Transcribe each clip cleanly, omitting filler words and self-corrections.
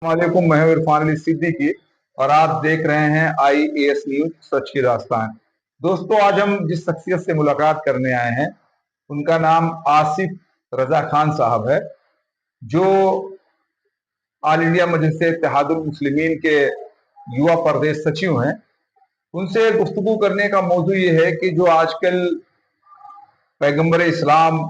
वालेकुम, मैं हूं इरफान अली सिद्दीकी और आप देख रहे हैं IAS न्यूज सच की दास्तान। दोस्तों, आज हम जिस शख्सियत से मुलाकात करने आए हैं उनका नाम आसिफ रजा खान साहब है, जो ऑल इंडिया मजलिस इत्तेहादुल मुस्लिमीन के युवा प्रदेश सचिव हैं। उनसे गुफ्तगू करने का मौजू ये है कि जो आजकल पैगंबर इस्लाम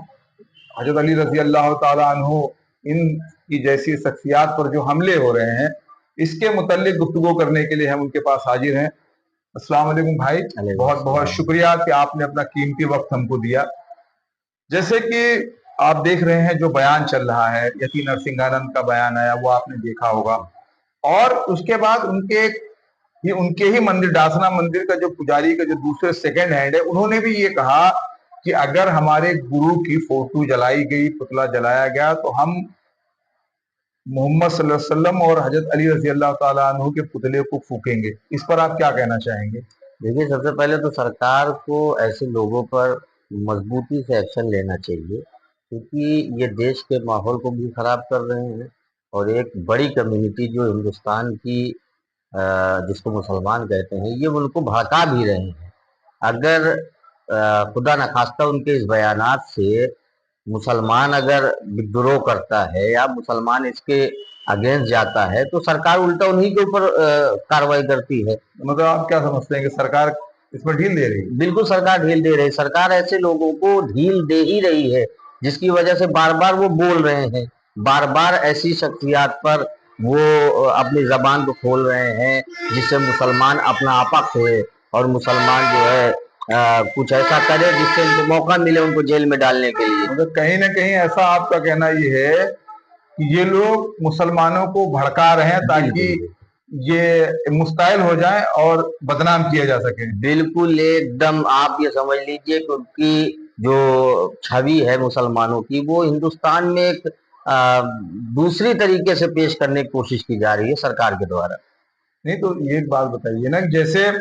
हजरत अली रजी अल्लाह ताला अन्हु इन की जैसी शख्सियात पर जो हमले हो रहे हैं, इसके मुतल्लिक गुफ्तगू करने के लिए हम उनके पास हाजिर हैं। अस्सलाम वालेकुम भाई, बहुत बहुत शुक्रिया कि आपने अपना कीमती वक्त हमको दिया। जैसे कि आप देख रहे हैं जो बयान चल रहा है, यति नरसिंहानंद का बयान आया, वो आपने देखा होगा। और उसके बाद उनके ही मंदिर, डासना मंदिर का जो पुजारी का जो दूसरे सेकंड हैंड है, उन्होंने भी ये कहा कि अगर हमारे गुरु की फोटो जलाई गई, पुतला जलाया गया, तो हम मोहम्मद सल्लल्लाहु अलैहि वसल्लम और हजरत अली रजी अल्लाह ताला अन्हु के पुतले को फूकेंगे। इस पर आप क्या कहना चाहेंगे? देखिए, सबसे पहले तो सरकार को ऐसे लोगों पर मजबूती से एक्शन लेना चाहिए, क्योंकि ये देश के माहौल को भी खराब कर रहे हैं। और एक बड़ी कम्युनिटी जो हिंदुस्तान की जिसको मुसलमान कहते हैं, ये उनको भड़का भी रहे हैं। अगर खुदा न खास्ता उनके इस बयानात से मुसलमान अगर विद्रोह करता है या मुसलमान इसके अगेंस्ट जाता है, तो सरकार उल्टा उन्हीं के ऊपर कार्रवाई करती है। मतलब आप क्या समझते हैं कि सरकार इसमें ढील दे रही है? बिल्कुल सरकार ढील दे रही है। सरकार ऐसे लोगों को ढील दे ही रही है, जिसकी वजह से बार बार वो बोल रहे हैं, बार बार ऐसी शख्सियात पर वो अपनी जबान को खोल रहे हैं, जिससे मुसलमान अपना आपा खोए और मुसलमान जो है कुछ ऐसा करे जिससे उनको मौका मिले उनको जेल में डालने के लिए। मतलब कहीं ना कहीं ऐसा आपका कहना ये है कि ये लोग मुसलमानों को भड़का रहे हैं ताकि ये मुस्तैल हो जाए और बदनाम किया जा सके। बिल्कुल एकदम आप ये समझ लीजिए, क्योंकि जो छवि है मुसलमानों की, वो हिंदुस्तान में एक दूसरी तरीके से पेश करने की कोशिश की जा रही है सरकार के द्वारा। नहीं तो ये एक बात बताइए ना, जैसे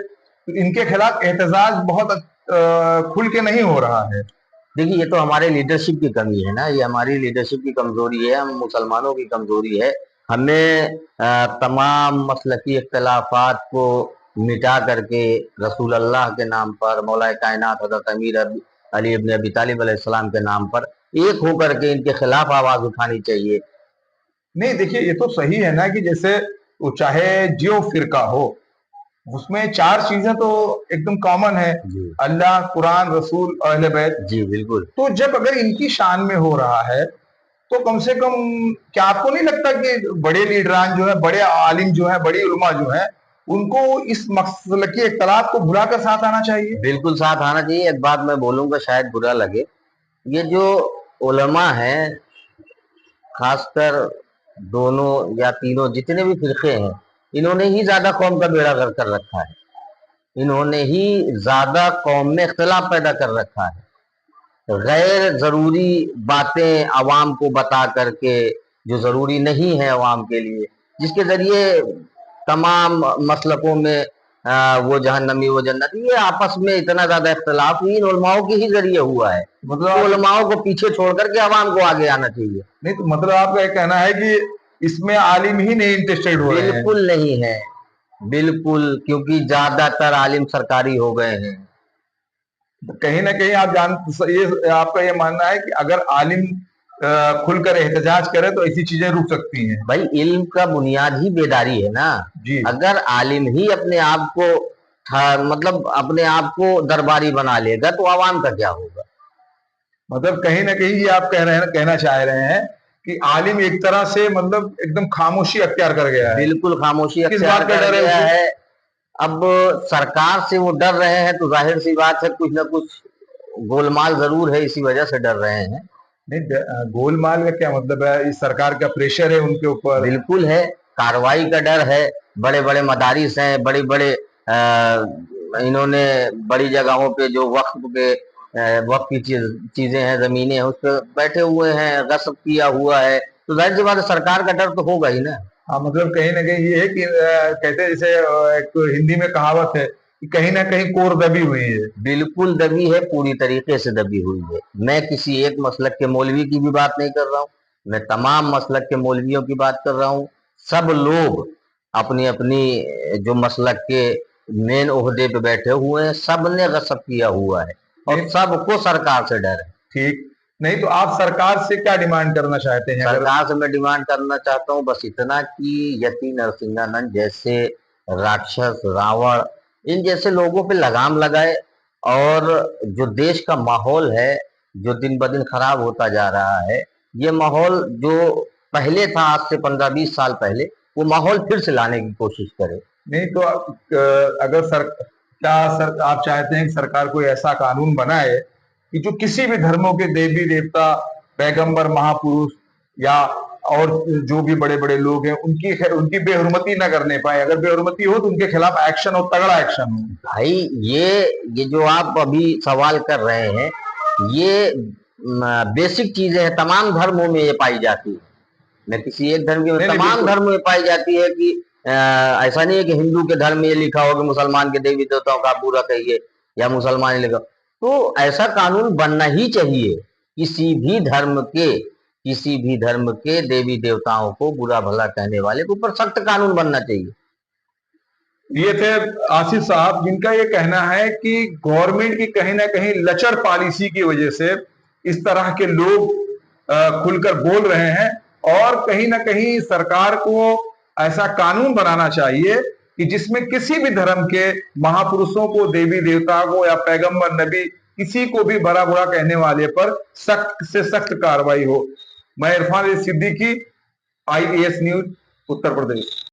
इनके खिलाफ एहतजाज बहुत खुल के नहीं हो रहा है। देखिए, ये तो हमारे लीडरशिप की कमी है ना, ये हमारी लीडरशिप की कमजोरी है, हम मुसलमानों की कमजोरी है। हमें तमाम मसलकी इख्तलाफात को मिटा करके रसूल अल्लाह के नाम पर, मौला कायनात हज़रत अमीर अली इब्न अबी तालिब अलैहिस्सलाम के नाम पर एक होकर के इनके खिलाफ आवाज उठानी चाहिए। नहीं देखिए, ये तो सही है ना कि जैसे वो चाहे जो फिरका हो, उसमें चार चीजें तो एकदम कॉमन है, अल्लाह, कुरान, रसूल और अहले बैत। जी बिल्कुल। तो जब अगर इनकी शान में हो रहा है, तो कम से कम क्या आपको नहीं लगता कि बड़े लीडरान जो है, बड़े आलिम जो है, बड़ी उलमा जो है, उनको इस मसले के इख्तलाफ को भुलाकर साथ आना चाहिए? बिल्कुल साथ आना चाहिए। एक बात मैं बोलूंगा, शायद बुरा लगे, ये जो उलमा हैं, खासकर दोनों या तीनों जितने भी फिरके हैं, इन्होंने ही ज्यादा कौम का बेड़ा गर्क कर रखा है। इन्होंने ही ज्यादा कौम में इख्तलाफ पैदा कर रखा है। गैर जरूरी बातें आवाम को बता करके, जो जरूरी नहीं है आवाम के लिए, जिसके जरिए तमाम मसलकों में वो जहन्नमी वो जन्नती, ये आपस में इतना ज्यादा इख्तलाफ इन उलमाओं के ही जरिए हुआ है। मतलब तो उलमाओं को पीछे छोड़ करके आवाम को आगे आना चाहिए। नहीं तो मतलब आपका ये कहना है कि इसमें आलिम ही नहीं इंटरेस्टेड हो रहे हैं? बिल्कुल नहीं है, बिल्कुल, क्योंकि ज्यादातर आलिम सरकारी हो गए हैं। कहीं ना कहीं आप ये आपका ये मानना है कि अगर आलिम खुलकर एहतजाज करे तो ऐसी चीजें रुक सकती हैं? भाई, इल्म का बुनियाद ही बेदारी है ना। जी। अगर आलिम ही अपने आप को मतलब अपने आप को दरबारी बना लेगा, तो आवाम का क्या होगा? मतलब कहीं ना कहीं ये आप कहना चाह रहे हैं कि आलिम एक तरह से मतलब एकदम खामोशी अख्तियार कर गया है। बिल्कुल खामोशी किस अख्तियार बात का कर डर है गया उसे? है। अब सरकार से वो डर रहे हैं, तो जाहिर सी बात है कुछ ना कुछ गोलमाल जरूर है, इसी वजह से डर रहे हैं। नहीं, गोलमाल का क्या मतलब है? इस सरकार का प्रेशर है उनके ऊपर? बिल्कुल है, कार्रवाई का डर है। बड़े बड़े मदारिस हैं, बड़े बड़े इन्होंने बड़ी जगहों पे जो वक्त की चीजें हैं, जमीनें हैं, उस पर बैठे हुए हैं, गस्ब किया हुआ है, तो जाहिर सी बात है सरकार का डर तो होगा ही ना। हाँ, मतलब कहीं ना कहीं ये है कि कहते हैं जैसे एक हिंदी में कहावत है कि कहीं ना कहीं कोर दबी हुई है। बिल्कुल दबी है, पूरी तरीके से दबी हुई है। मैं किसी एक मसलक के मौलवी की भी बात नहीं कर रहा हूँ, मैं तमाम मसलक के मौलवियों की बात कर रहा हूँ। सब लोग अपनी अपनी जो मसलक के मेन ओहदे पे बैठे हुए हैं, सब ने गसब किया हुआ है और सबको सरकार से डर है। ठीक नहीं तो आप सरकार से क्या डिमांड करना चाहते हैं? सरकार से मैं डिमांड करना चाहता हूँ बस इतना कि यति नरसिंहानंद जैसे राक्षस, रावण, इन जैसे लोगों पे लगाम लगाए और जो देश का माहौल है जो दिन ब दिन खराब होता जा रहा है, ये माहौल जो पहले था आज से 15-20 साल पहले, वो माहौल फिर से लाने की कोशिश करे। नहीं तो अगर सर आप चाहते हैं कि सरकार कोई ऐसा कानून बनाए कि जो किसी भी धर्मों के देवी देवता, पैगंबर, महापुरुष या और जो भी बड़े बड़े लोग हैं उनकी बेहुरमती न करने पाए, अगर बेहुरमती हो तो उनके खिलाफ एक्शन हो, तगड़ा एक्शन हो। भाई ये जो आप अभी सवाल कर रहे हैं, ये बेसिक चीजें हैं, तमाम धर्मों में ये पाई जाती है। मैं किसी एक धर्म की, तमाम धर्म में पाई जाती है कि ऐसा नहीं है कि हिंदू के धर्म में ये लिखा हो कि मुसलमान के देवी देवताओं का आप बुरा कहिए या मुसलमान लिखा, तो ऐसा कानून बनना ही चाहिए। किसी भी धर्म के देवी देवताओं को बुरा भला कहने वाले के ऊपर सख्त कानून बनना चाहिए। ये थे आसिफ साहब, जिनका ये कहना है कि गवर्नमेंट की कहीं ना कहीं लचर पॉलिसी की वजह से इस तरह के लोग खुलकर बोल रहे हैं और कहीं ना कहीं सरकार को ऐसा कानून बनाना चाहिए कि जिसमें किसी भी धर्म के महापुरुषों को, देवी देवता को या पैगंबर, नबी, किसी को भी बड़ा बुरा कहने वाले पर सख्त से सख्त कार्रवाई हो। मैं इरफान सिद्दीकी, IAS न्यूज, उत्तर प्रदेश।